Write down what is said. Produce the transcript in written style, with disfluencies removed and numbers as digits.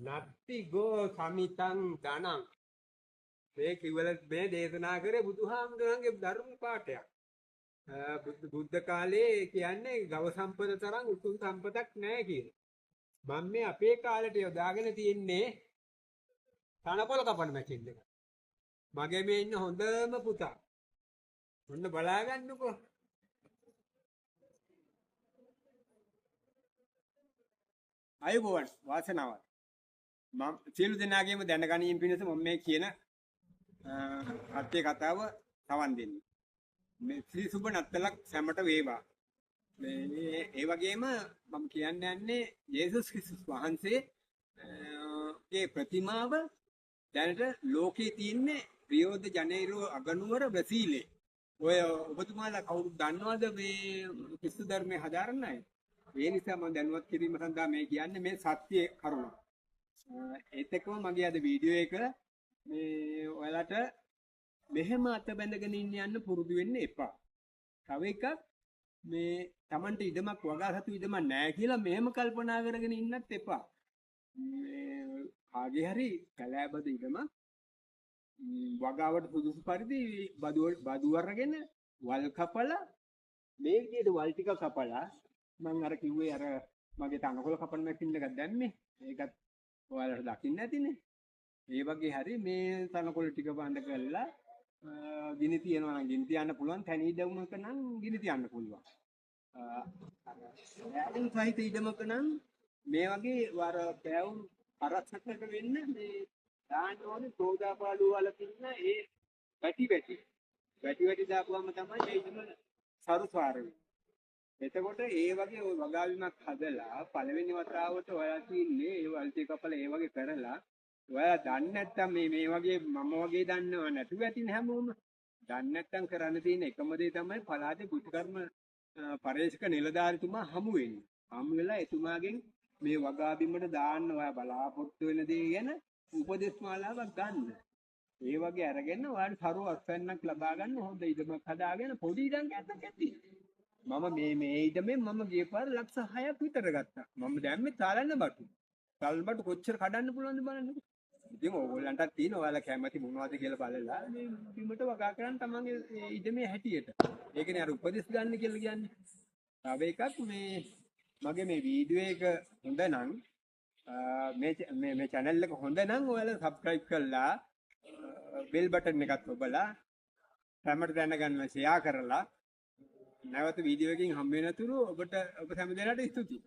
නත්ති ගෝ සමිතං ධනං මේ කිවල මේ දේශනා කරේ බුදුහාමුදුරන්ගේ ධර්ම පාඨයක්. බුද්ධ කාලේ කියන්නේ ගව සම්පත තරම් උතුම් සම්පතක් නැහැ කියලා. මම මේ අපේ කාලේට යොදාගෙන තියෙන්නේ තනකොළ කපන මැෂින් එක. මගේ මේ ඉන්න හොඳම පුතා. ඔන්න බලාගන්නකෝ. අයබෝවන් වාසනාවක්. මම සියලු දෙනාගේම දැනගැනීම පිණිස මම මේ කියන අත්‍ය කතාව සවන් දෙන්නේ. මේ ශ්‍රී සුබ නත්තලක් සැමට වේවා. මේ ඒ වගේම මම කියන්න යන්නේ යේසුස් ක්‍රිස්තුස් වහන්සේ ගේ ප්‍රතිමාව දැනට ලෝකේ තියෙන්නේ රියෝ ද ජනේරෝ අගනුවර බ්‍රසීලේ. ඔය ඔබතුමාලා කවුරුද දන්නවද මේ ක්‍රිස්තු ධර්මයේ හදාරන අය? ඒ නිසා මම දැනුවත් කිරීම සඳහා මේ කියන්නේ මේ සත්‍ය කරුණ. ඒත් එක්කම මගේ අද වීඩියෝ එක මේ ඔයාලට මෙහෙම අත බැඳගෙන යන්න පුරුදු වෙන්න එපා. තව එකක් මේ Tamanට ඉඩමක් වගා සතු ඉඩමක් නැහැ කියලා මෙහෙම කල්පනා කරගෙන ඉන්නත් එපා. මේ කාගේ හරි කැලෑබද ඉඩමක් වගාවට සුදුසු පරිදි බදු අරගෙන වල් කපලා මේ විදිහට වල් ටික කපලා මම අර කිව්වේ අර මගේ තනකොළ කපන මැෂින් එකක් දැම්මේ. ඒකත් ඔයාලට දකින්න ඇතිනේ. ඒ වගේ හරි මේ තනකොළ ටික බඳ කරලා ගිනි තියනවා නම් ගිනි තියන්න පුළුවන්. තනි ඉඩමක නම් ගිනි තියන්න පුළුවන්. ඇලුම් සහිත ඉඩමක නම් මේ වගේ වර පැවුම් අරසකට වෙන්න මේ දාන්න ඕනේ සෝදාපාලු වල තින්න ඒ වැටි දාපුවම තමයි මේ ඉඩම සරුසාර වෙන්නේ. එතකොට ඒ වගේ ওই වගාවීමක් හදලා පළවෙනි වතාවට ඔයාලා තින්නේ ඒ වල්ටි කපලා ඒ වගේ කරලා ඔයාලා දන්නේ නැත්තම් මේ වගේ මම වගේ දන්නව නැතුව ඇතින හැමෝම දන්නේ නැත්තම් කරන්න තියෙන එකම දේ තමයි පළාතේ බුද්ධකර්ම පරේක්ෂක නිලධාරිතුමා හමු වෙන්නේ. හමු වෙලා එතුමාගෙන් මේ වගාවීමට දාන්න ඔයා බලාපොරොත්තු වෙන දේ ගැන උපදේශ මාලාවක් ගන්න. ඒ වගේ අරගෙන ඔයාලට සරුව අස්වැන්නක් ලබා ගන්න හොඳ ඉඩමක් හදාගෙන පොඩි ඉඩම් ගන්නක් ඇති. මම මේ ඉඩමෙන් මම ගිය පාර ලක්ෂ 6ක් විතර ගත්තා. මම දැම්මේ තාලන්න බටු. තල් බටු කොච්චර කඩන්න පුළුවන්ද බලන්නකෝ. ඉතින් ඕගොල්ලන්ටත් තියෙන ඔයාලා කැමති මොනවද කියලා බලලා මේ බිමට වගා කරන් තමන්ගේ ඉඩමේ හැටියට. ඒකනේ අර උපදෙස් ගන්න කියලා කියන්නේ. තව එකක් මගේ මේ වීඩියෝ එක හොඳ නම් මේ channel එක හොඳ නම් ඔයාලා subscribe කරලා bell button එකත් ඔබලා හැමෝට දැනගන්න share කරලා නැවත වීඩියෝ එකකින් හම්බ වෙනතුරු ඔබ හැම දෙනාට ස්තුතියි.